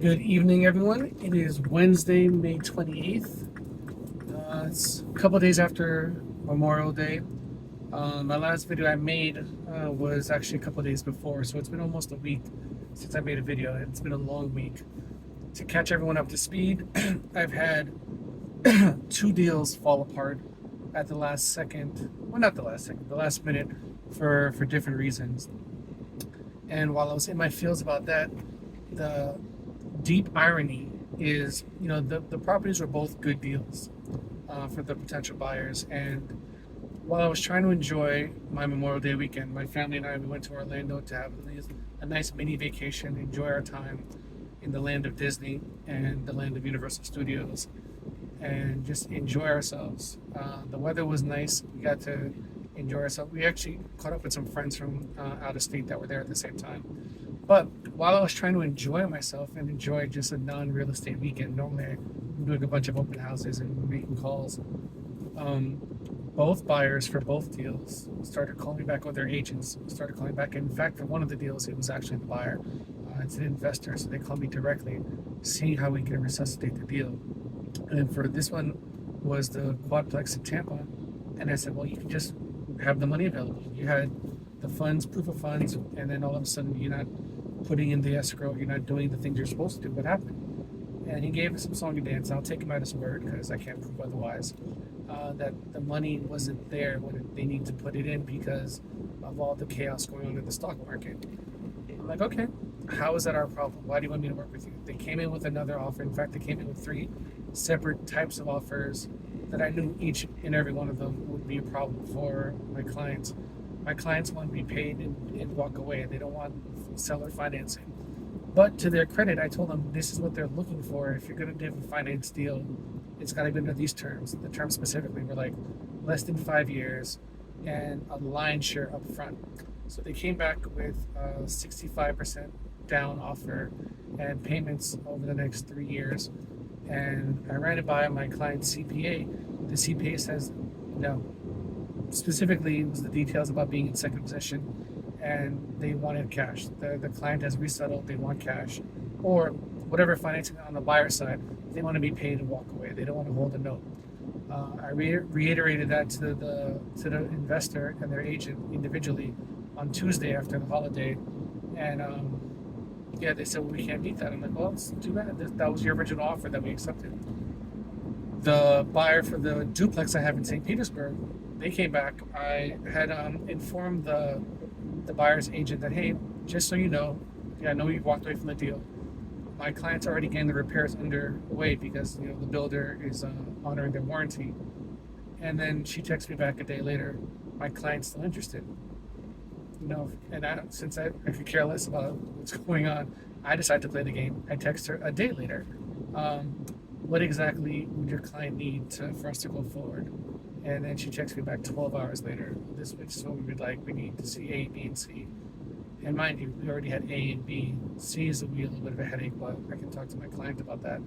Good evening, everyone. It is Wednesday, May 28th. It's a couple days after Memorial Day. My last video I made was actually a couple days before, so it's been almost a week since I made a video. It's been a long week. To catch everyone up to speed, I've had two deals fall apart at the last second. Well, not the last second, the last minute for different reasons. And while I was in my feels about that, the deep irony is, the properties were both good deals for the potential buyers. And while I was trying to enjoy my Memorial Day weekend, my family and I, we went to Orlando to have a nice mini vacation, enjoy our time in the land of Disney and the land of Universal Studios, and just enjoy ourselves. The weather was nice. We got to enjoy ourselves. We actually caught up with some friends from out of state that were there at the same time. But while I was trying to enjoy myself and enjoy just a non-real estate weekend, normally I'm doing a bunch of open houses and making calls. Both buyers for both deals started calling me back, or their agents started calling back. In fact, for one of the deals, it was actually the buyer. It's an investor, so they called me directly, seeing how we can resuscitate the deal. And for this one was the quadplex in Tampa. And I said, well, you can just have the money available. You had the funds, proof of funds, and then all of a sudden you're not putting in the escrow, you're not doing the things you're supposed to do. What happened? And he gave us some song and dance. I'll take him at his word because I can't prove otherwise. That the money wasn't there when they need to put it in because of all the chaos going on in the stock market. I'm like, okay, how is that our problem? Why do you want me to work with you? They came in with another offer. In fact, they came in with three separate types of offers that I knew each and every one of them would be a problem for my clients. My clients want to be paid and walk away. They don't want seller financing. But to their credit, I told them this is what they're looking for. If you're going to do a finance deal, it's got to be under these terms. The terms specifically were like less than 5 years and a line share up front. So they came back with a 65% down offer and payments over the next 3 years. And I ran it by my client's CPA. The CPA says no. Specifically, it was the details about being in second possession, and they wanted cash. The client has resettled, they want cash, or whatever financing on the buyer side, they want to be paid and walk away. They don't want to hold a note. I reiterated that to the investor and their agent individually on Tuesday after the holiday, and they said, well, we can't meet that. I'm like, well, it's too bad. That was your original offer that we accepted. The buyer for the duplex I have in St. Petersburg, they came back. I had informed the buyer's agent that, hey, just so you know, I know you walked away from the deal. My client's already getting the repairs underway because the builder is honoring their warranty. And then she texts me back a day later, my client's still interested. And since I could care less about what's going on, I decided to play the game. I text her a day later. What exactly would your client need for us to go forward? And then she checks me back 12 hours later. This is what we would like. We need to see A, B, and C. And mind you, we already had A and B. C is a little bit of a headache, but I can talk to my client about that.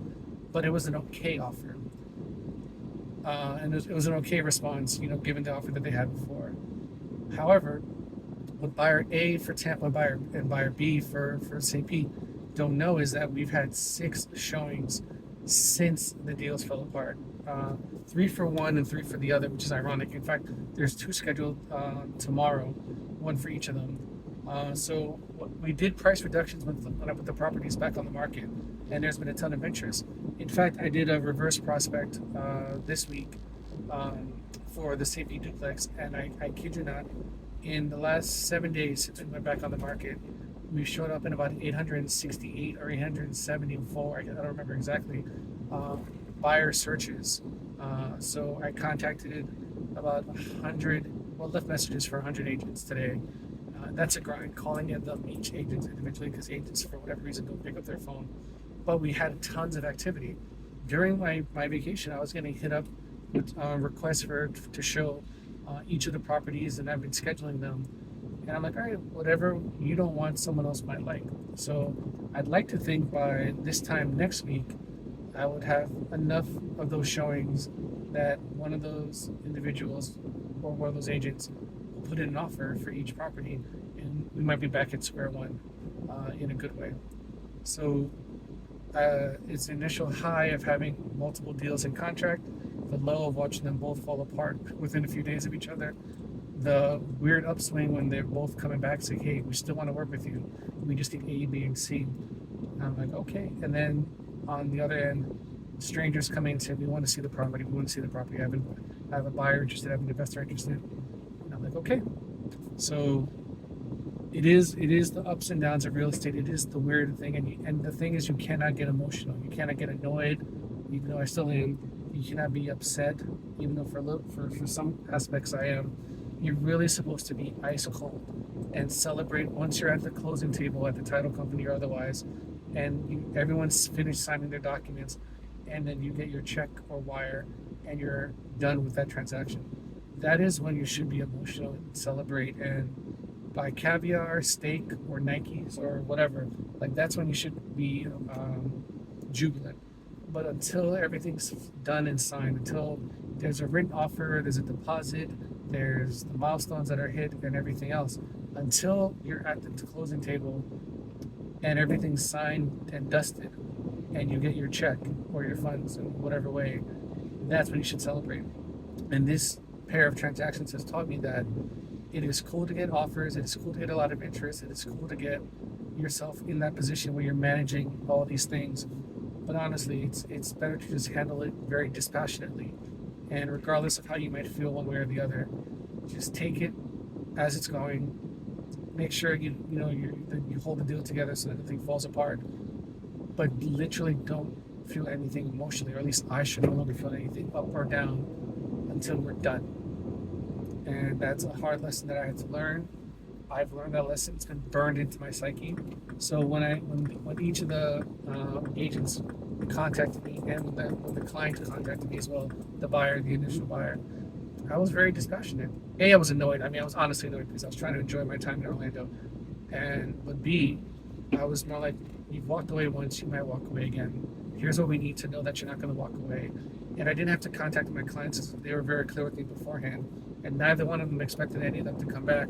But it was an okay offer. And it was an okay response, given the offer that they had before. However, what buyer A for Tampa and buyer B for St. Pete don't know is that we've had 6 showings since the deals fell apart. 3 for one and 3 for the other, which is ironic. In fact, there's 2 scheduled tomorrow, 1 for each of them. So we did price reductions when I put the properties back on the market, and there's been a ton of interest. In fact, I did a reverse prospect this week for the St. Pete duplex, and I kid you not, in the last 7 days since we went back on the market, we showed up in about 868 or 874, I don't remember exactly, buyer searches. So I contacted about 100, left messages for 100 agents today. That's a grind, calling them each agent individually because agents, for whatever reason, don't pick up their phone. But we had tons of activity. During my vacation, I was getting hit up with requests to show each of the properties, and I've been scheduling them. And I'm like, all right, whatever you don't want, someone else might like. So I'd like to think by this time next week, I would have enough of those showings that one of those individuals or one of those agents will put in an offer for each property, and we might be back at square one in a good way. So It's the initial high of having multiple deals in contract, the low of watching them both fall apart within a few days of each other, the weird upswing when they're both coming back saying, hey, we still want to work with you. We just need A, B, and C. And I'm like, okay. And then on the other end, strangers coming and saying, we want to see the property. We want to see the property. I have a buyer interested. I have an investor interested. And I'm like, okay. So it is the ups and downs of real estate. It is the weird thing, and the thing is, you cannot get emotional. You cannot get annoyed, even though I still am. You cannot be upset, even though for some aspects I am. You're really supposed to be ice cold and celebrate once you're at the closing table at the title company or otherwise, and everyone's finished signing their documents, and then you get your check or wire, and you're done with that transaction. That is when you should be emotional and celebrate and buy caviar, steak, or Nikes or whatever. Like that's when you should be jubilant. But until everything's done and signed, until there's a written offer, there's a deposit, there's the milestones that are hit, and everything else, until you're at the closing table and everything's signed and dusted, and you get your check or your funds in whatever way, that's when you should celebrate. And this pair of transactions has taught me that it is cool to get offers, it is cool to get a lot of interest, it is cool to get yourself in that position where you're managing all these things. But honestly, it's better to just handle it very dispassionately. And regardless of how you might feel one way or the other, just take it as it's going. Make sure you hold the deal together so that nothing falls apart. But literally don't feel anything emotionally, or at least I should no longer feel anything up or down until we're done. And that's a hard lesson that I had to learn. I've learned that lesson. It's been burned into my psyche. So when each of the agents contacted me, and when the client contacted me as well, the buyer, the initial buyer, I was very dispassionate. A, I was annoyed. I mean, I was honestly annoyed because I was trying to enjoy my time in Orlando. But B, I was more like, you've walked away once, you might walk away again. Here's what we need to know that you're not going to walk away. And I didn't have to contact my clients. They were very clear with me beforehand. And neither one of them expected any of them to come back.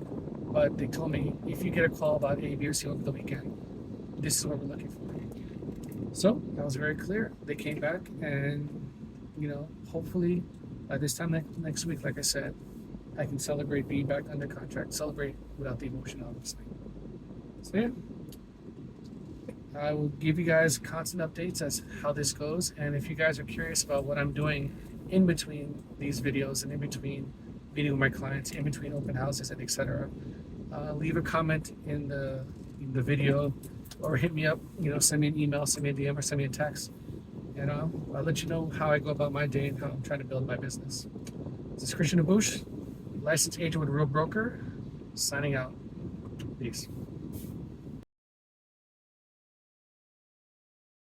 But they told me, if you get a call about A, B, or C over the weekend, this is what we're looking for. So that was very clear. They came back, and hopefully by this time next week, like I said, I can celebrate being back under contract. Celebrate without the emotion, obviously. So yeah, I will give you guys constant updates as how this goes. And if you guys are curious about what I'm doing in between these videos and in between meeting with my clients, in between open houses and etc., leave a comment in the video, or hit me up. Send me an email, send me a DM, or send me a text. I'll let you know how I go about my day and how I'm trying to build my business. This is Christian Abush, licensed agent with Real Broker, signing out. Peace.